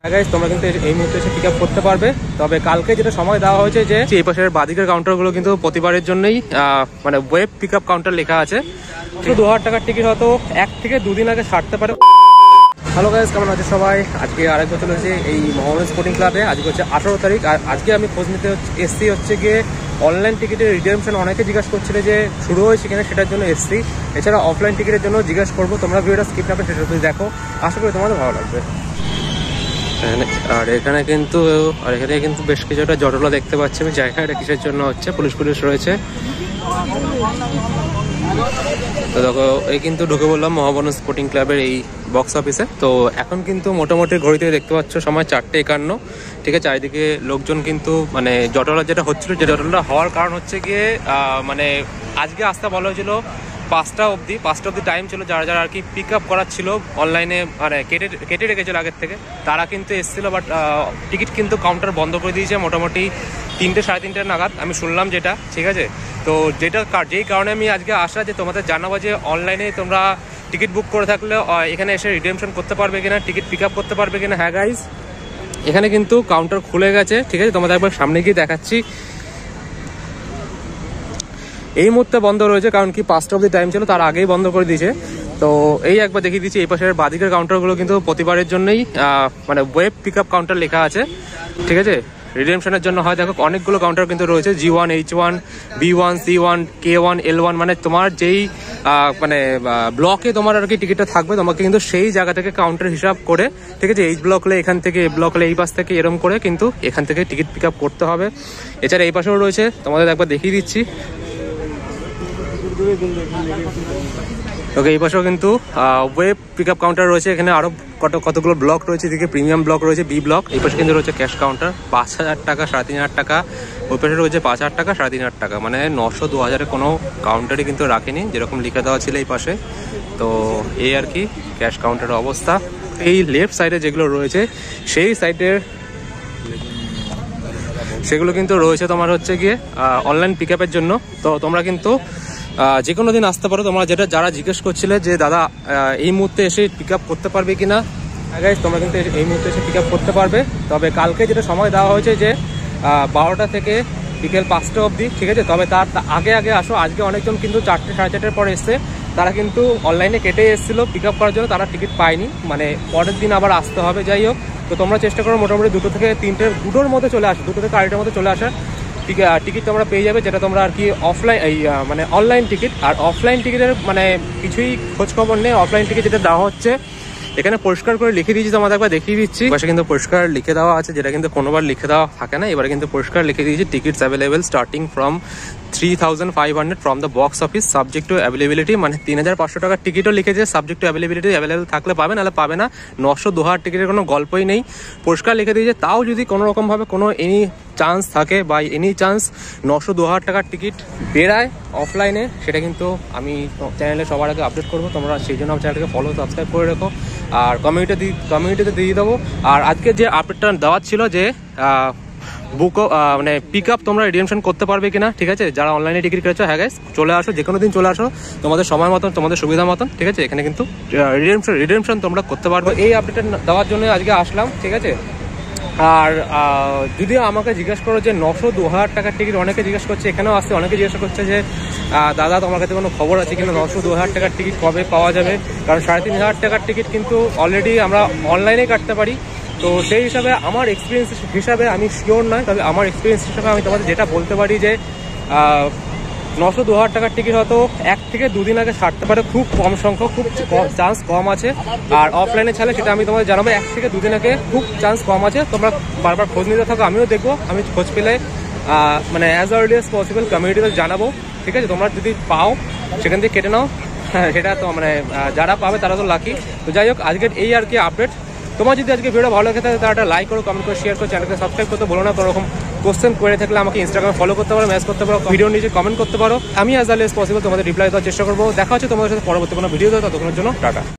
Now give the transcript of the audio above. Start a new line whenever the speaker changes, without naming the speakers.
Guys তোমরা কিন্তু এই মুহূর্তে এসে পিক আপ করতে পারবে। তবে কালকে যেটা সময় দেওয়া হয়েছে যে এই পাশের বাদিকের কাউন্টারগুলো কিন্তু প্রতিবারের জন্যই মানে ওয়েব পিক আপ কাউন্টার লেখা আছে। 2000 টাকার টিকিট হয়তো 1 থেকে 2 দিন আগে ছাড়তে পারে। হ্যালো গাইস, কেমন আছে সবাই? আজকে আরেকবার চলে এসেছি এই মোহামেডান স্পোর্টিং ক্লাবে। আজকে হচ্ছে 18 তারিখ। আর আজকে আমি খোঁজ নিতে এসছি হচ্ছে গিয়ে অনলাইন টিকিটের রিডেমশন অনেকে জিজ্ঞাসা করছিল যে শুরু হয়েছে কিনা, সেটার জন্য এসছি। এছাড়া অফলাইন টিকিটের জন্য জিজ্ঞাসা করবো। তোমরা ভিডিওটা স্কিপ না করে সেটা তুমি দেখো, আশা করি তোমাদের ভালো লাগবে। আর এখানে কিন্তু বেশ কিছুটা জটলা দেখতে পাচ্ছি আমি। জায়গাটা কিসের জন্য হচ্ছে, পুলিশ রয়েছে। তো দেখো এই কিন্তু ঢুকে বললাম মোহামেডান স্পোর্টিং ক্লাবের এই বক্স অফিসে। তো এখন কিন্তু মোটামুটি ঘড়িতে দেখতে পাচ্ছ সময় 4:51। ঠিক আছে, চারিদিকে লোকজন কিন্তু মানে জটলা যেটা হচ্ছিল, যে জটলাটা হওয়ার কারণ হচ্ছে গিয়ে মানে আজকে আসতে বলা হয়েছিল 5টা অবধি টাইম ছিল। যারা আর কি পিক আপ করার ছিল অনলাইনে মানে কেটে রেখেছিল আগের থেকে, তারা কিন্তু এসেছিলো। বাট টিকিট কিন্তু কাউন্টার বন্ধ করে দিয়েছে মোটামুটি 3টে সাড়ে 3টে নাগাদ আমি শুনলাম যেটা। ঠিক আছে, তো যেই কারণে আমি আজকে আসা, যে তোমাদের জানাবো যে অনলাইনে তোমরা টিকিট বুক করে থাকলে এখানে এসে রিডেমশন করতে পারবে কিনা, টিকিট পিক আপ করতে পারবে কিনা। হ্যাঁ গাইজ, এখানে কিন্তু কাউন্টার খুলে গেছে। ঠিক আছে, তোমাদের একবার সামনে গিয়ে দেখাচ্ছি। এই মুহূর্তে বন্ধ রয়েছে, কারণ কি 5টা অবধি টাইম ছিল, তার আগেই বন্ধ করে দিয়েছে। তো এই একবার দেখিয়ে দিচ্ছি, এই পাশের বাদিকের কাউন্টারগুলো কিন্তু প্রতিবারের জন্যই মানে ওয়েব পিক আপ কাউন্টার লেখা আছে। ঠিক আছে, রিডেমশনের জন্য হয়। দেখো অনেকগুলো কাউন্টার কিন্তু রয়েছে, G1, H1, B1, C1, K1, L1। মানে তোমার যেই মানে ব্লকে তোমার আর কি টিকিটটা থাকবে, তোমাকে কিন্তু সেই জায়গা থেকে কাউন্টার হিসাব করে, ঠিক আছে, এই ব্লক হলে এখান থেকে, এই ব্লক হলে এই পাশ থেকে, এরকম করে কিন্তু এখান থেকে টিকিট পিক আপ করতে হবে। এছাড়া এই পাশেও রয়েছে, তোমাদের একবার দেখিয়ে দিচ্ছি। ওকে, এই পাশেও কিন্তু ওয়েব পিক আপ কাউন্টার রয়েছে। এখানে আরো কতগুলো ব্লক রয়েছে। এদিকে প্রিমিয়াম ব্লক রয়েছে, বি ব্লক। এই পাশে কিন্তু রয়েছে ক্যাশ কাউন্টার, 5,000 টাকা, 3,500 টাকা। ওই পাশে রয়েছে 5,000 টাকা, 3,500 টাকা। মানে 900, 2,000 কোনো কাউন্টারই কিন্তু রাখেনি, যেরকম লিখে দেওয়া ছিল এই পাশে। তো এই আর কি ক্যাশ কাউন্টারের অবস্থা। এই লেফট সাইডে যেগুলো রয়েছে, সেই সাইডের সেগুলো কিন্তু রয়েছে তোমার হচ্ছে গিয়ে অনলাইন পিক আপের জন্য। তো তোমরা কিন্তু যে কোনো দিন আসতে পারো। তোমরা যারা জিজ্ঞেস করছিলে যে দাদা এই মুহূর্তে এসে পিক আপ করতে পারবে কিনা, গাইস তোমরা কিন্তু এই মুহূর্তে এসে পিক আপ করতে পারবে। তবে কালকে যেটা সময় দেওয়া হয়েছে যে 12টা থেকে বিকেল 5টা অবধি। ঠিক আছে, তবে তার আগে আসো। আজকে অনেকজন কিন্তু 4টে সাড়ে 4টের পর এসছে, তারা কিন্তু অনলাইনে কেটে এসেছিলো পিক আপ করার জন্য, তারা টিকিট পায়নি। মানে পরের দিন আবার আসতে হবে। যাই হোক, তো তোমরা চেষ্টা করো মোটামুটি 2টো থেকে 3টের মধ্যে চলে আসো, 2টো থেকে 2:30টার মধ্যে চলে আসার। টিকিট তোমরা পেয়ে যাবে, যেটা তোমরা আর কি অফলাইন মানে অনলাইন টিকিট। আর অফলাইন টিকিটের মানে কিছুই খোঁজখবর নেই। অফলাইন টিকিট যেটা দেওয়া হচ্ছে, এখানে পরিষ্কার করে লিখে দিয়েছি, তোমাদের একবার দেখিয়ে দিচ্ছি। পাশে কিন্তু পরিষ্কার লিখে দেওয়া আছে, যেটা কিন্তু কোনোবার লিখে দেওয়া থাকে না। এবারে কিন্তু পরিষ্কার লিখে দিয়েছি, tickets available starting from 3,500 from the box office, subject to availability. মানে 3,500 টাকার টিকিটও লিখেছে, সাবজেক্ট টু অ্যাভেলেবিলিটি। অ্যাভেলেবেল থাকলে পাবে, নাহলে পাবে না। 900, 2,000 টিকিটের কোনো গল্পই নেই, পরিষ্কার লিখে দিয়েছে। তাও যদি কোনো রকমভাবে কোনো এনি চান্স থাকে বা এনি চান্স 900, 2,000 টাকার টিকিট বেরায় অফলাইনে, সেটা কিন্তু আমি চ্যানেলে সবার আগে আপডেট করবো। তোমরা সেই জন্য আমার চ্যানেলটাকে ফলো, সাবস্ক্রাইব করে রেখো। আর কমিউনিটিতে দিয়ে দেবো। আর আজকে যে আপডেটটা দেওয়ার ছিল যে মানে পিক আপ তোমরা রিডেমশন করতে পারবে কিনা। ঠিক আছে, যারা অনলাইনে টিকিট কেটেছো, হ্যাঁ গাইস চলে আসো, যে কোনো দিন চলে আসো তোমাদের সময় মতন, তোমাদের সুবিধা মতন। ঠিক আছে, এখানে কিন্তু রিডেমশন তোমরা করতে পারবে। এই আপডেটটা দেওয়ার জন্য আজকে আসলাম। ঠিক আছে, আর যদি আমাকে জিজ্ঞাসা করো যে 900, 2,000 টাকার টিকিট, অনেকে জিজ্ঞাসা করছে, এখানেও আসছে, অনেকে জিজ্ঞাসা করছে যে দাদা তোমার কাছে কোনো খবর আছে কিনা, 900, 2,000 টাকার টিকিট কবে পাওয়া যাবে। কারণ 3,500 টাকার টিকিট কিন্তু অলরেডি আমরা অনলাইনে কাটতে পারি। তো সেই হিসাবে আমার এক্সপিরিয়েন্স হিসাবে আমি শিওর নয়, তবে আমার এক্সপিরিয়েন্স হিসাবে আমি তোমাদের যেটা বলতে পারি যে 900, 2,000 টাকার টিকিট হয়তো 1 থেকে 2 দিন আগে ছাড়তে পারে, খুব কম সংখ্যক, খুব চান্স কম আছে। আর অফলাইনে ছাড়লে সেটা আমি তোমাদের জানাবো 1 থেকে 2 দিন আগে খুব চান্স কম আছে। তোমরা বারবার খোঁজ নিতে থাকো, আমিও দেখবো। আমি খোঁজ পেলে মানে অ্যাজ আর্লি অ্যাজ পসিবল কমিউনিটিতে জানাবো। ঠিক আছে, তোমরা যদি পাও সেখান থেকে কেটে নাও। হ্যাঁ, সেটা তো মানে যারা পাবে তারা তো লাকি। তো যাই হোক, আজকের এই আর কি আপডেট। তোমার যদি আজকে ভিডিও ভালো লাগে থাকে, তাহলে একটা লাইক করো, কমেন্ট করো, শেয়ার করো, চ্যানেলকে সাবস্ক্রাইব করতে বলো না। কোনো রকম কোশ্চেন করে থাকলে আমাকে ইনস্টাগ্রামে ফলো করতে পারো, মেসেজ করতে পারো, ভিডিও নিচে কমেন্ট করতে পারো। আমি অ্যাজ আর্লি অ্যাজ পসিবল তোমাদের রিপ্লাই দেওয়ার চেষ্টা করবো। দেখা হচ্ছে তোমাদের সাথে পরবর্তী কোনো ভিডিও দেওয়া, ততক্ষণের জন্য টাটা।